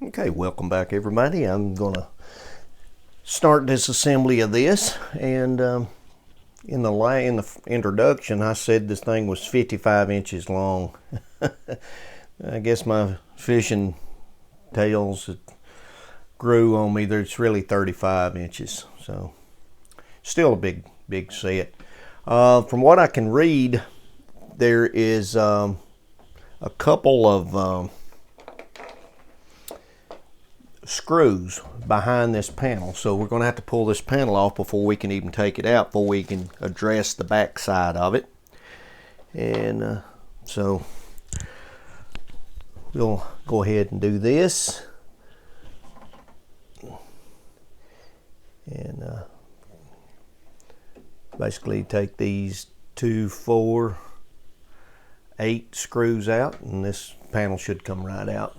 Okay, welcome back everybody. I'm gonna start disassembly of this, and in the introduction I said this thing was 55 inches long. I guess my fishing tails grew on me. It's really 35 inches, so still a big set. From what I can read, there is a couple of screws behind this panel, so we're going to have to pull this panel off before we can even take it out, before we can address the back side of it. And so we'll go ahead and do this, and basically take these 2, 4, 8 screws out, and this panel should come right out.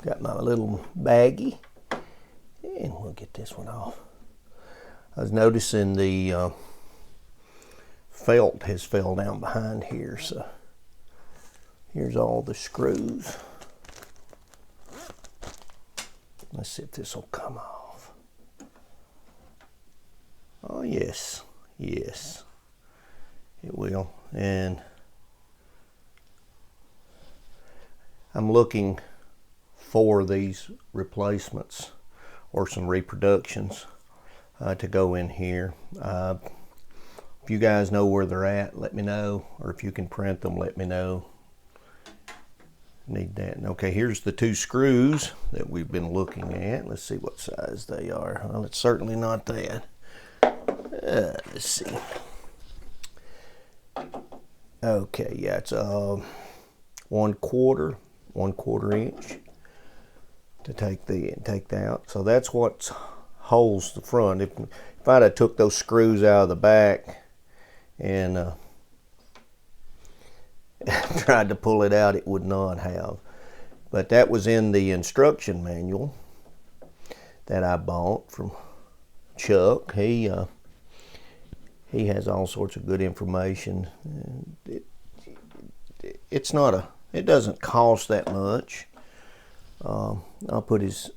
Got my little baggie, and we'll get this one off. I was noticing the felt has fell down behind here, so here's all the screws. Let's see if this will come off. Oh yes, yes, it will. And I'm looking for these replacements or some reproductions to go in here. If you guys know where they're at, let me know, or if you can print them, let me know. Need that. Okay, here's the 2 screws that we've been looking at. Let's see what size they are. Well, it's certainly not that. Let's see. Okay, yeah, it's 1/4 inch to take that out. So that's what holds the front. If I'd have took those screws out of the back and tried to pull it out, it would not have. But that was in the instruction manual that I bought from Chuck. He has all sorts of good information. It doesn't cost that much. I'll put his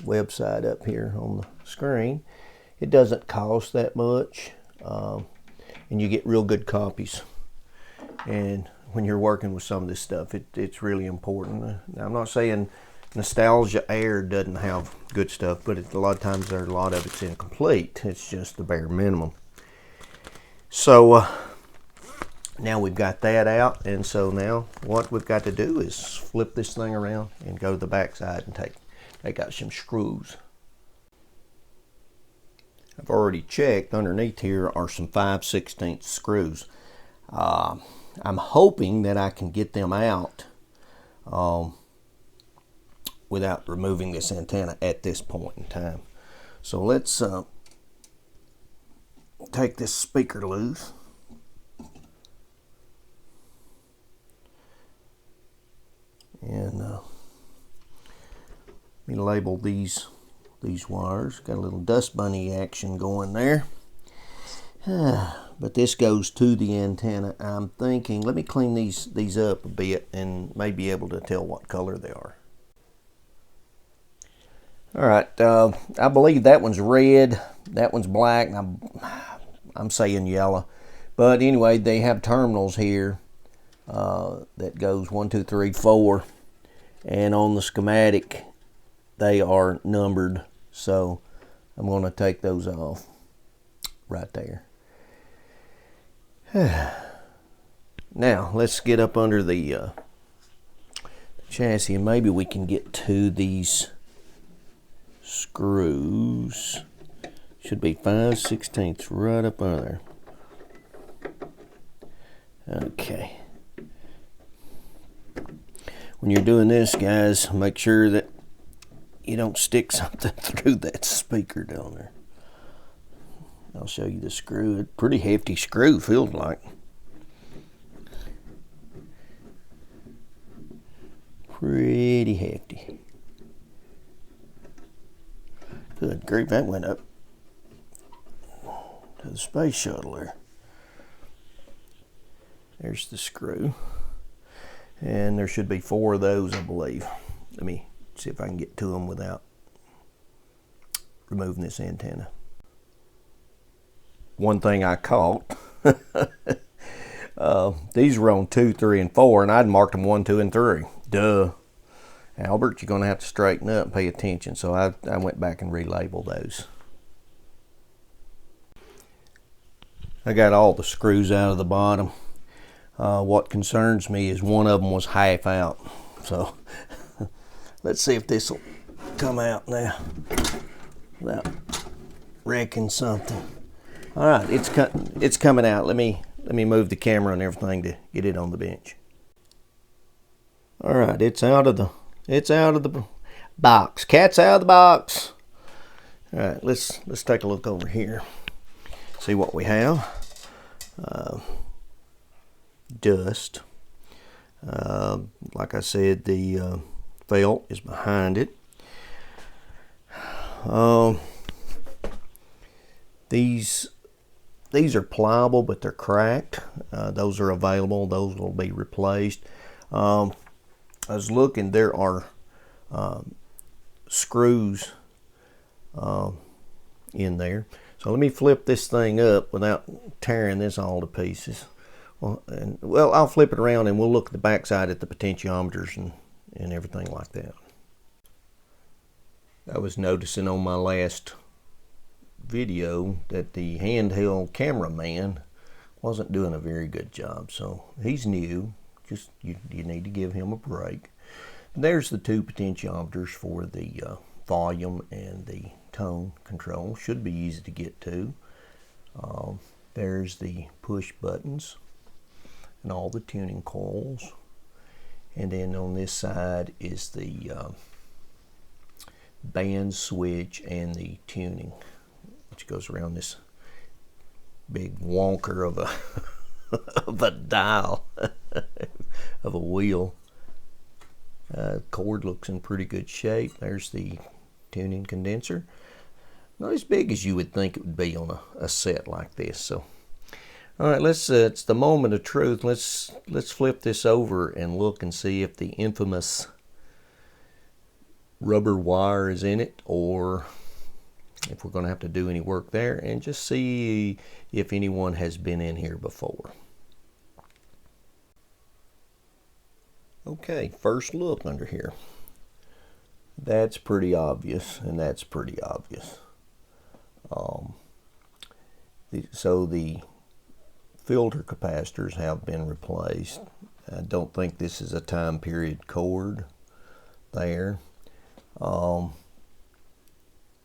website up here on the screen. It doesn't cost that much, and you get real good copies. And when you're working with some of this stuff, it's really important. Now, I'm not saying Nostalgia Air doesn't have good stuff, but a lot of times a lot of it's incomplete. It's just the bare minimum. So now we've got that out, and so now what we've got to do is flip this thing around and go to the back side and take out some screws. I've already checked. Underneath here are some 5/16 screws. I'm hoping that I can get them out without removing this antenna at this point in time. So let's take this speaker loose. And let me label these wires. Got a little dust bunny action going there. But this goes to the antenna. I'm thinking, let me clean these up a bit and may be able to tell what color they are. All right, I believe that one's red, that one's black, and I'm saying yellow. But anyway, they have terminals here that goes 1, 2, 3, 4. And on the schematic, they are numbered, so I'm going to take those off right there. Now, let's get up under the chassis, and maybe we can get to these screws. Should be 5/16 right up under there. Okay. When you're doing this, guys, make sure that you don't stick something through that speaker down there. I'll show you the screw. It's a pretty hefty screw, feels like. Pretty hefty. Good grief, that went up to the space shuttle there. There's the screw. And there should be 4 of those, I believe. Let me see if I can get to them without removing this antenna. One thing I caught, these were on 2, 3, and 4, and I'd marked them 1, 2, and 3. Duh. Albert, you're going to have to straighten up and pay attention. So I went back and relabeled those. I got all the screws out of the bottom. What concerns me is one of them was half out. So let's see if this will come out now without wrecking something. All right, it's coming out. Let me move the camera and everything to get it on the bench. All right, it's out of the box. Cat's out of the box. All right, let's take a look over here. See what we have. Dust. Like I said, the felt is behind it. These are pliable, but they're cracked. Those are available. Those will be replaced. I was looking. There are screws in there. So let me flip this thing up without tearing this all to pieces. Well, I'll flip it around and we'll look at the backside at the potentiometers and everything like that. I was noticing on my last video that the handheld cameraman wasn't doing a very good job. So he's new. Just you need to give him a break. There's the 2 potentiometers for the volume and the tone control. Should be easy to get to. There's the push buttons and all the tuning coils. And then on this side is the band switch and the tuning, which goes around this big wonker of a dial of a wheel. Cord looks in pretty good shape. There's the tuning condenser. Not as big as you would think it would be on a set like this. So, all right, it's the moment of truth. Let's flip this over and look and see if the infamous rubber wire is in it, or if we're going to have to do any work there, and just see if anyone has been in here before. Okay, first look under here. That's pretty obvious, and that's pretty obvious. So the filter capacitors have been replaced. I don't think this is a time period cord there.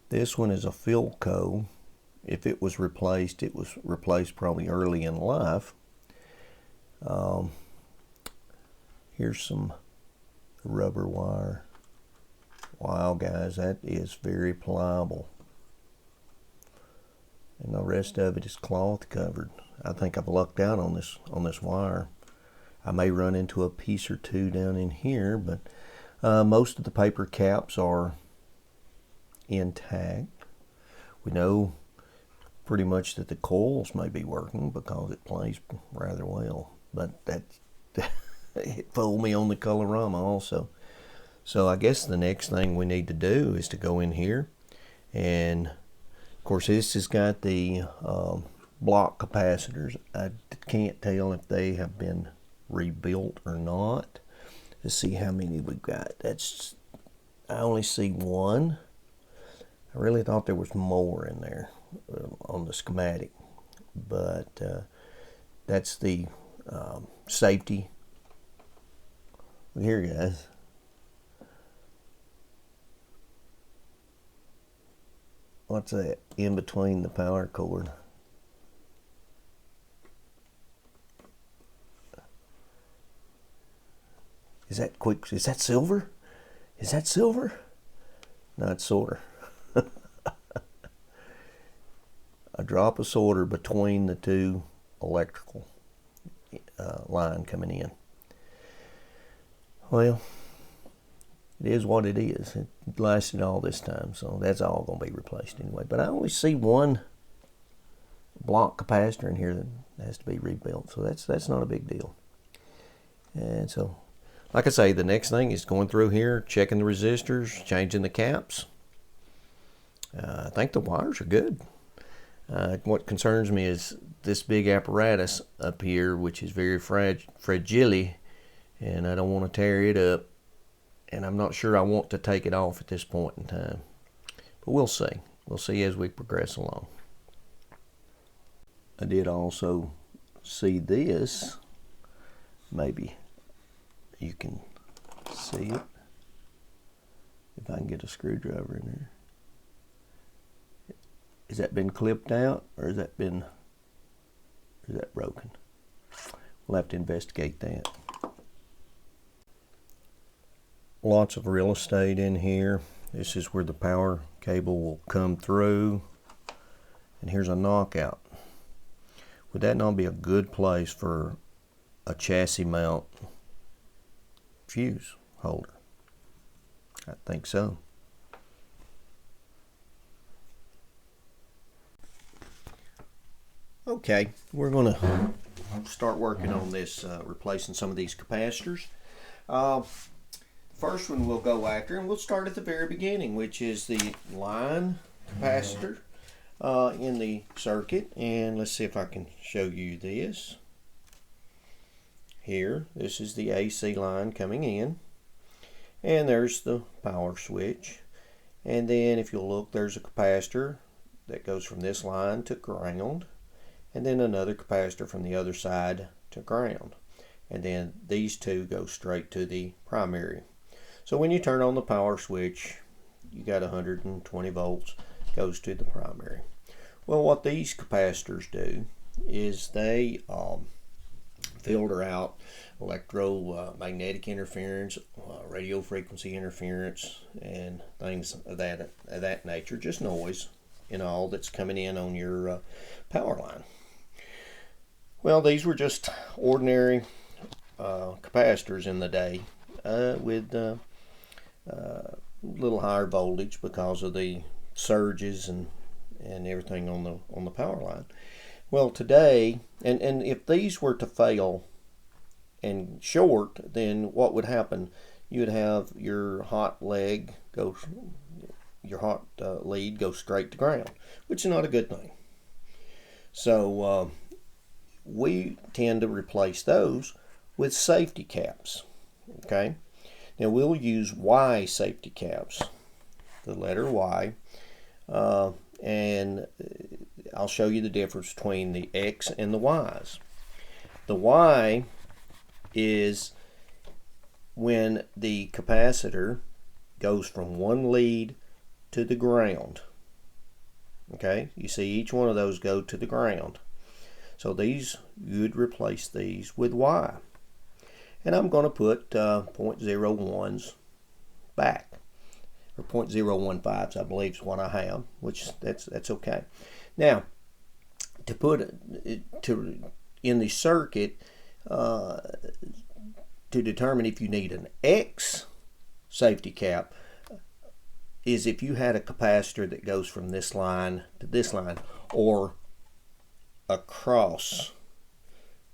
This one is a Philco. If it was replaced probably early in life. Here's some rubber wire. Wow, guys, that is very pliable. And the rest of it is cloth covered. I think I've lucked out on this wire. I may run into a piece or two down in here, but most of the paper caps are intact. We know pretty much that the coils may be working because it plays rather well, but that it fooled me on the colorama also. So I guess the next thing we need to do is to go in here, and of course this has got the block capacitors. I can't tell if they have been rebuilt or not. Let's see how many we've got. I only see one. I really thought there was more in there on the schematic, but that's the safety. Look here, guys. What's that in between the power cord? Is that quick? Is that silver? Is that silver? No, it's solder. A drop of solder between the two electrical line coming in. Well, it is what it is. It lasted all this time, so that's all going to be replaced anyway. But I only see one block capacitor in here that has to be rebuilt, so that's not a big deal. And so like I say, the next thing is going through here, checking the resistors, changing the caps. I think the wires are good. What concerns me is this big apparatus up here, which is very fragile, and I don't want to tear it up, and I'm not sure I want to take it off at this point in time. But we'll see. We'll see as we progress along. I did also see this. Maybe you can see it. If I can get a screwdriver in there. Has that been clipped out, or has that broken? We'll have to investigate that. Lots of real estate in here. This is where the power cable will come through. And here's a knockout. Would that not be a good place for a chassis mount fuse holder? I think so. Okay, we're going to start working on this, replacing some of these capacitors. First one we'll go after, and we'll start at the very beginning, which is the line capacitor in the circuit. And let's see if I can show you this. Here, this is the AC line coming in, and there's the power switch. And then if you'll look, there's a capacitor that goes from this line to ground, and then another capacitor from the other side to ground, and then these two go straight to the primary. So when you turn on the power switch, you got 120 volts goes to the primary. Well, what these capacitors do is they filter out electromagnetic interference, radio frequency interference, and things of that nature, just noise and all that's coming in on your power line. Well, these were just ordinary capacitors in the day with little higher voltage because of the surges and everything on the power line. Well, today, and if these were to fail and short, then what would happen? You'd have your hot lead go straight to ground, which is not a good thing. So we tend to replace those with safety caps. Okay, now we'll use Y safety caps, the letter Y, and I'll show you the difference between the X and the Y's. The Y is when the capacitor goes from one lead to the ground. Okay, you see each one of those go to the ground. So these, you'd replace these with Y. And I'm going to put 0.01s back, or 0.015s, I believe is what I have, which that's okay. Now, to put it in the circuit, to determine if you need an X safety cap, is if you had a capacitor that goes from this line to this line, or across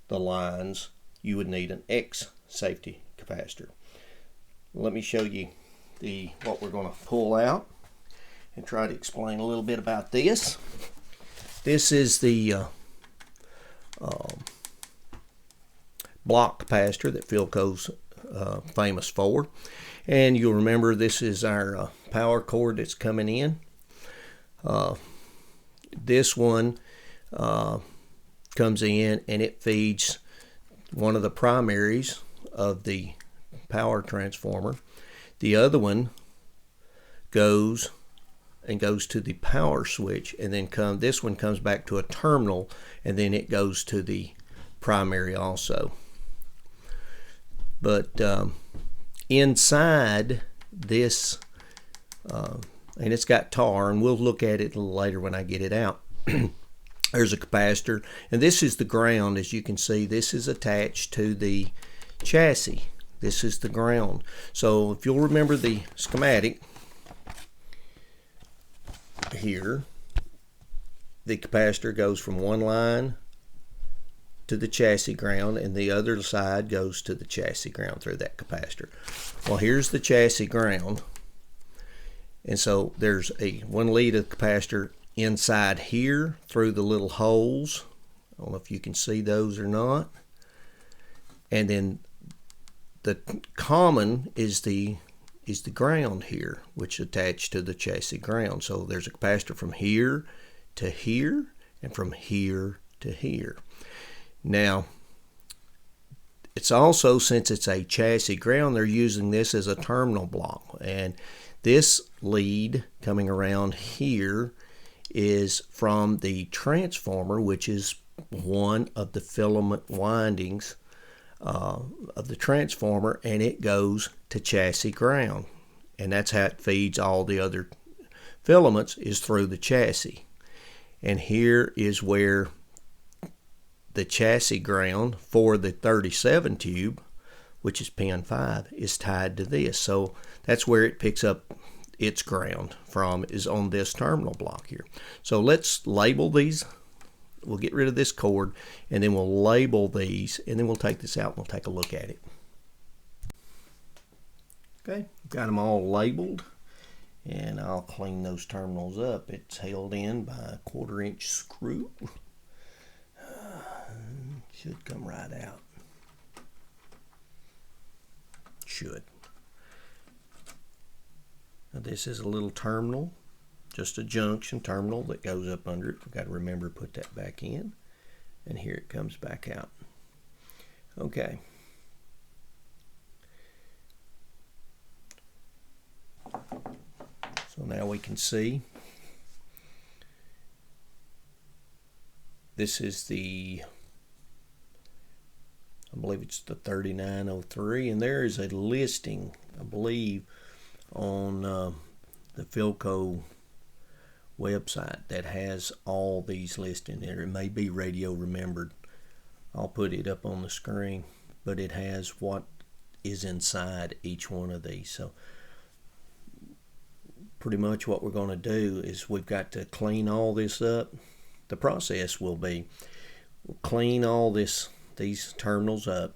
the lines, you would need an X safety capacitor. Let me show you what we're going to pull out and try to explain a little bit about this. This is the block capacitor that Philco's famous for, and you'll remember this is our power cord that's coming in. This one comes in and it feeds one of the primaries of the power transformer. The other one goes to the power switch, and then this one comes back to a terminal, and then it goes to the primary also. But inside this, and it's got tar, and we'll look at it a little later when I get it out. There's a capacitor, and this is the ground. As you can see, this is attached to the chassis. This is the ground. So if you'll remember the schematic here, the capacitor goes from one line to the chassis ground, and the other side goes to the chassis ground through that capacitor. Well, here's the chassis ground, and so there's a 1 lead of capacitor inside here through the little holes. I don't know if you can see those or not. And then the common is the ground here, which is attached to the chassis ground. So there's a capacitor from here to here and from here to here. Now, it's also, since it's a chassis ground, they're using this as a terminal block. And this lead coming around here is from the transformer, which is one of the filament windings of the transformer, and it goes to chassis ground, and that's how it feeds all the other filaments, is through the chassis. And here is where the chassis ground for the 37 tube, which is pin 5, is tied to this. So that's where it picks up its ground from, is on this terminal block here. So let's label these. We'll get rid of this cord, and then we'll label these, and then we'll take this out and we'll take a look at it. Okay, got them all labeled, and I'll clean those terminals up. It's held in by a 1/4 inch screw. Should come right out. Should. Now this is a little terminal, just a junction terminal that goes up under it. We've got to remember to put that back in, and here it comes back out. Okay. So now we can see this is the, I believe it's the 3903, and there is a listing, I believe, on the Philco website that has all these listed there. It may be radio remembered. I'll put it up on the screen, but it has what is inside each one of these. So pretty much what we're going to do is we've got to clean all this up. The process will be, we'll clean all these terminals up,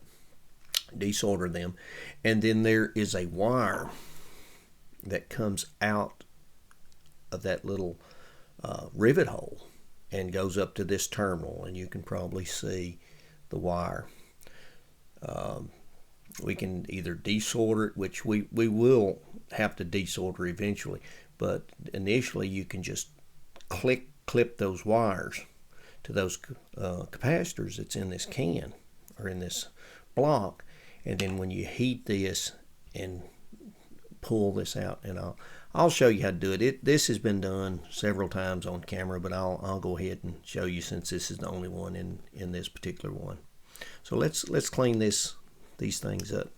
desolder them, and then there is a wire that comes out of that little rivet hole and goes up to this terminal, and you can probably see the wire. We can either desolder it, which we will have to desolder eventually, but initially you can just clip those wires to those capacitors that's in this can or in this block, and then when you heat this and pull this out, and I'll show you how to do it. This has been done several times on camera, but I'll go ahead and show you since this is the only one in this particular one. So let's clean these things up.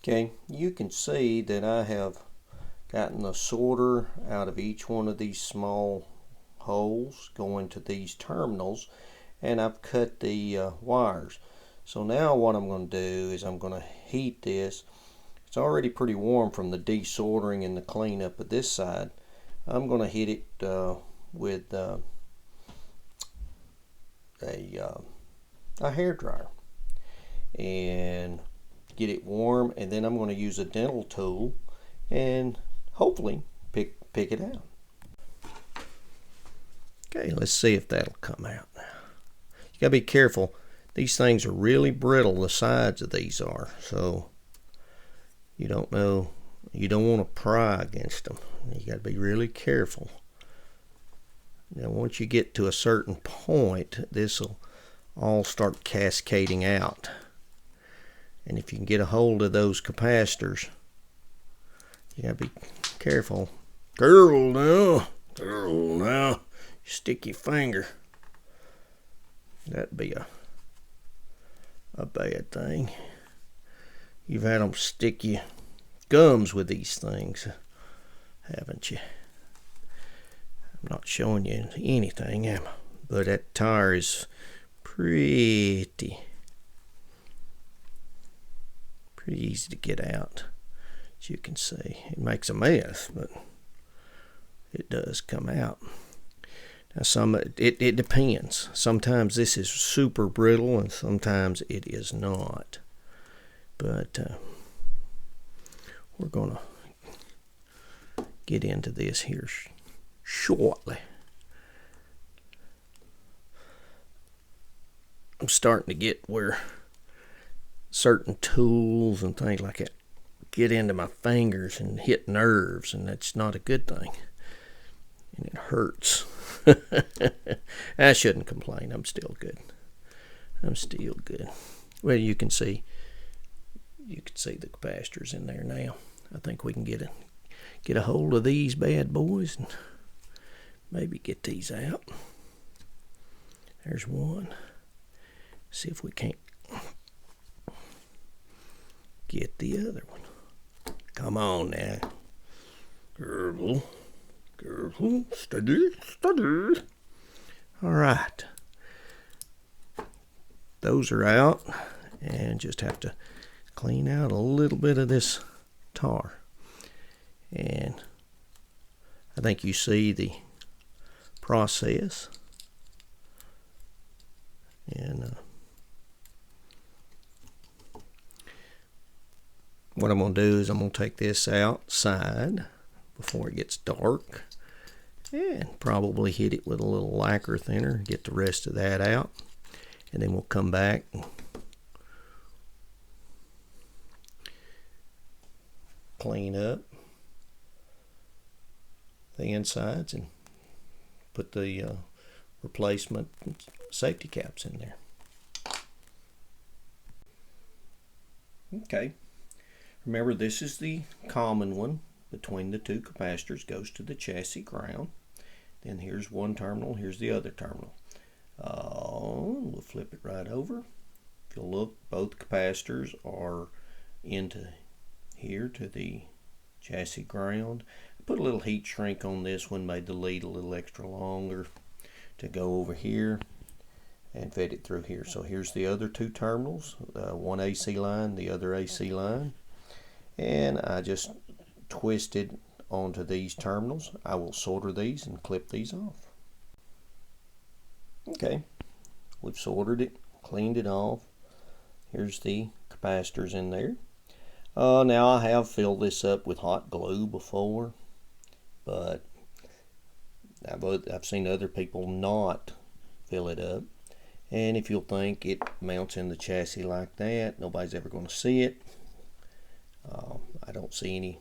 Okay, you can see that I have gotten the solder out of each one of these small holes going to these terminals, and I've cut the wires. So now what I'm going to do is I'm going to heat this. It's already pretty warm from the desoldering and the cleanup of this side. I'm going to hit it with a hair dryer and get it warm, and then I'm going to use a dental tool and hopefully pick it out. Okay, let's see if that'll come out. You gotta be careful. These things are really brittle, the sides of these are, so you don't know, you don't want to pry against them. You gotta be really careful. Now once you get to a certain point, this will all start cascading out, and if you can get a hold of those capacitors, you gotta be careful. Careful now, stick your finger. That'd be a bad thing. You've had them stick your gums with these things, haven't you? I'm not showing you anything, am I? But that tire is pretty easy to get out, as you can see. It makes a mess, but it does come out. It depends. Sometimes this is super brittle and sometimes it is not. But we're going to get into this here shortly. I'm starting to get where certain tools and things like that get into my fingers and hit nerves, and that's not a good thing. And it hurts. I shouldn't complain. I'm still good. Well, you can see the capacitors in there now. I think we can get a hold of these bad boys and maybe get these out. There's one. See if we can't get the other one. Come on now. Careful. Steady. All right. Those are out, and just have to clean out a little bit of this tar. And I think you see the process. And what I'm going to do is I'm going to take this outside before it gets dark and probably hit it with a little lacquer thinner, get the rest of that out, and then we'll come back and clean up the insides and put the replacement safety caps in there. Okay. Remember, this is the common one between the two capacitors, goes to the chassis ground. Then here's one terminal, here's the other terminal. We'll flip it right over. If you'll look, both capacitors are into here to the chassis ground. I put a little heat shrink on this one, made the lead a little extra longer to go over here and fed it through here. So here's the other two terminals, one AC line, the other AC line. And I just twisted onto these terminals. I will solder these and clip these off. Okay, we've soldered it, cleaned it off. Here's the capacitors in there. Now I have filled this up with hot glue before, but I've seen other people not fill it up. And if you'll think it mounts in the chassis like that, nobody's ever going to see it. I don't see any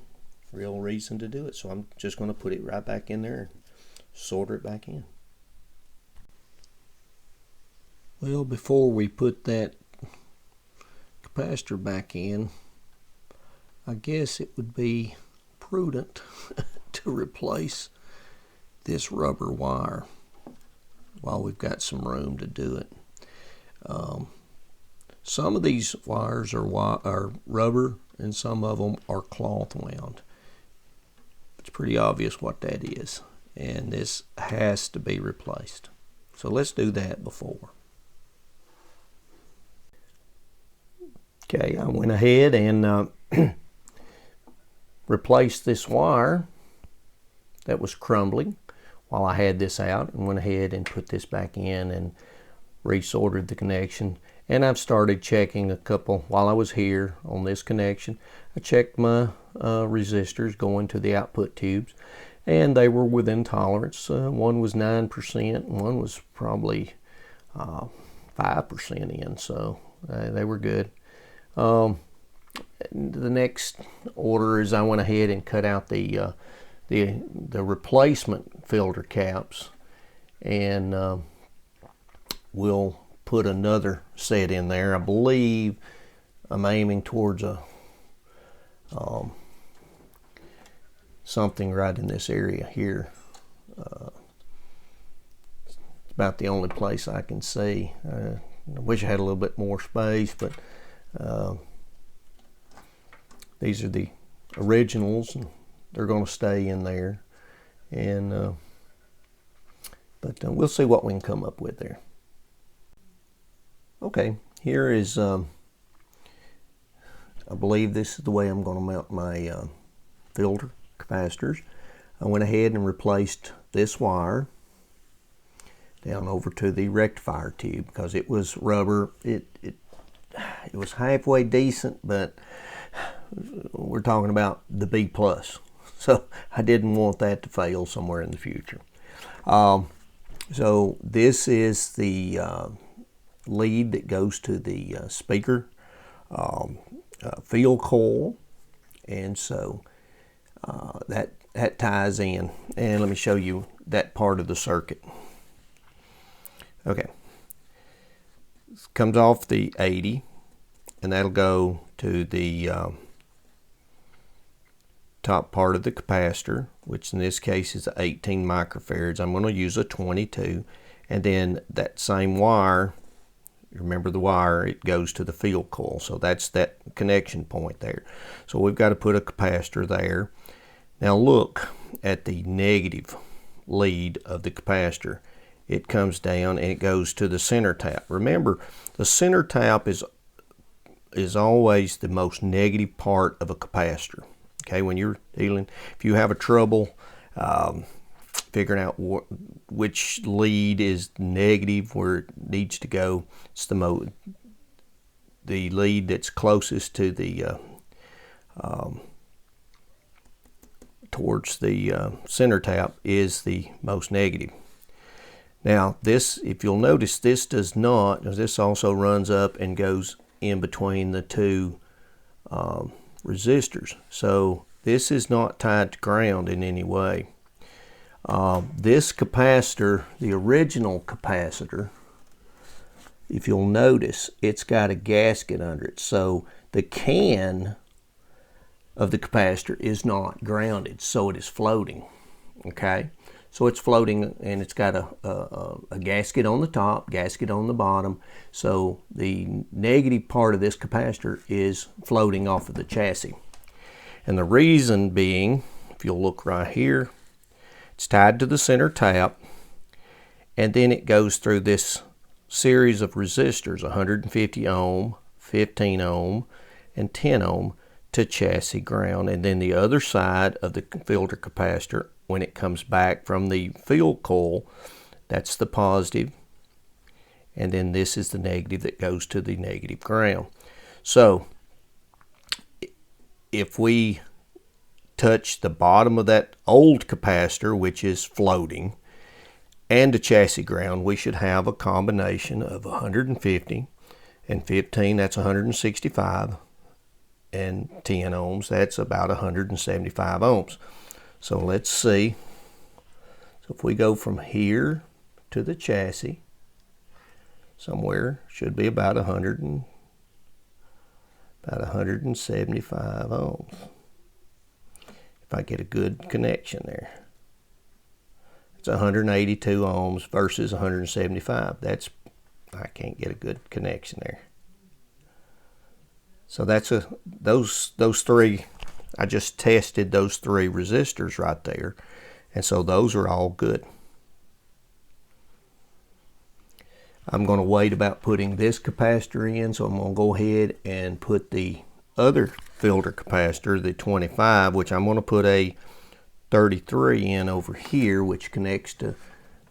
real reason to do it, so I'm just going to put it right back in there and solder it back in. Well, before we put that capacitor back in, I guess it would be prudent to replace this rubber wire while we've got some room to do it. Some of these wires are rubber and some of them are cloth wound. It's pretty obvious what that is, and this has to be replaced. So let's do that before. Okay, I went ahead and replaced this wire that was crumbling while I had this out, and went ahead and put this back in and resoldered the connection. And I've started checking a couple while I was here on this connection. I checked my resistors going to the output tubes, and they were within tolerance. One was 9% and one was probably 5% in, so they were good. The next order is I went ahead and cut out the replacement filter caps, and we'll put another set in there. I believe I'm aiming towards a something right in this area here. It's about the only place I can see. I wish I had a little bit more space, but these are the originals, and they're going to stay in there. And but we'll see what we can come up with there. Okay, here is, I believe this is the way I'm going to mount my filter capacitors. I went ahead and replaced this wire down over to the rectifier tube, because it was rubber. It was halfway decent, but we're talking about the B+. So I didn't want that to fail somewhere in the future. So this is the lead that goes to the speaker field coil, and so that ties in. And let me show you that part of the circuit. Okay, this comes off the 80, and that'll go to the top part of the capacitor, which in this case is 18 microfarads. I'm going to use a 22, and then that same wire, remember the wire, it goes to the field coil, so that's that connection point there. So we've got to put a capacitor there. Now look at the negative lead of the capacitor. It comes down and it goes to the center tap. Remember, the center tap is always the most negative part of a capacitor. Okay, when you're dealing, if you have a trouble figuring out which lead is negative, where it needs to go, it's the lead that's closest to the towards the center tap is the most negative. Now this, if you'll notice, this does not, this also runs up and goes in between the two resistors. So this is not tied to ground in any way. This capacitor, the original capacitor, if you'll notice, it's got a gasket under it. So the can of the capacitor is not grounded, so it is floating. Okay, so it's floating, and it's got a gasket on the top, gasket on the bottom. So the negative part of this capacitor is floating off of the chassis. And the reason being, if you'll look right here, it's tied to the center tap, and then it goes through this series of resistors, 150 ohm, 15 ohm, and 10 ohm, to chassis ground. And then the other side of the filter capacitor, when it comes back from the field coil, that's the positive, and then this is the negative that goes to the negative ground. So if we touch the bottom of that old capacitor, which is floating, and the chassis ground, we should have a combination of 150 and 15, that's 165, and 10 ohms, that's about 175 ohms. So let's see. So if we go from here to the chassis, somewhere should be about 175 ohms. If I get a good connection there. It's 182 ohms versus 175. That's, I can't get a good connection there. So that's those three, I just tested those three resistors right there, and so those are all good. I'm going to wait about putting this capacitor in, so I'm going to go ahead and put the other filter capacitor, the 25, which I'm going to put a 33 in over here, which connects to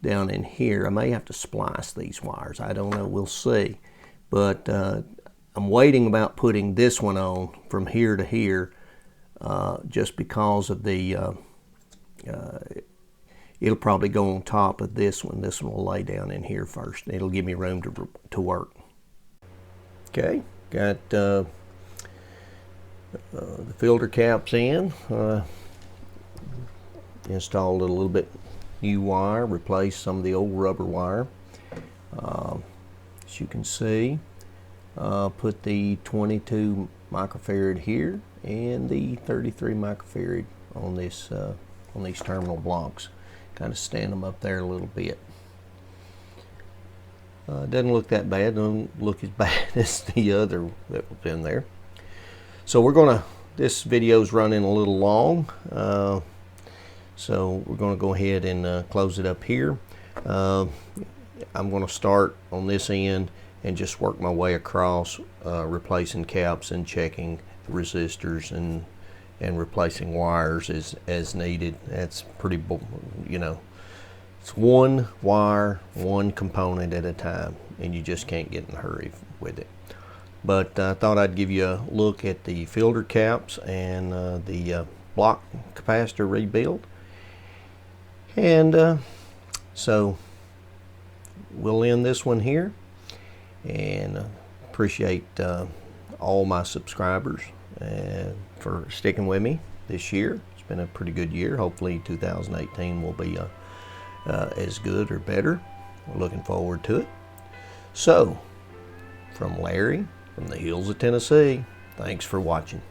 down in here. I may have to splice these wires, I don't know, we'll see. But I'm waiting about putting this one on from here to here, just because of the it'll probably go on top of this one. This one will lay down in here first. It'll give me room to work. Okay, got the filter caps in. Installed a little bit new wire, replaced some of the old rubber wire. As you can see, put the 22 microfarad here and the 33 microfarad on this on these terminal blocks. Kind of stand them up there a little bit. Doesn't look that bad. Doesn't look as bad as the other that was in there. So we're gonna, this video's running a little long, so we're gonna go ahead and close it up here. I'm gonna start on this end and just work my way across, replacing caps and checking resistors and replacing wires as needed. That's pretty, you know, It's one wire, one component at a time, and you just can't get in a hurry with it. But I thought I'd give you a look at the filter caps and the block capacitor rebuild. And so we'll end this one here, and appreciate all my subscribers for sticking with me this year. It's been a pretty good year. Hopefully 2018 will be as good or better. We're looking forward to it. So, from Larry, from the hills of Tennessee, thanks for watching.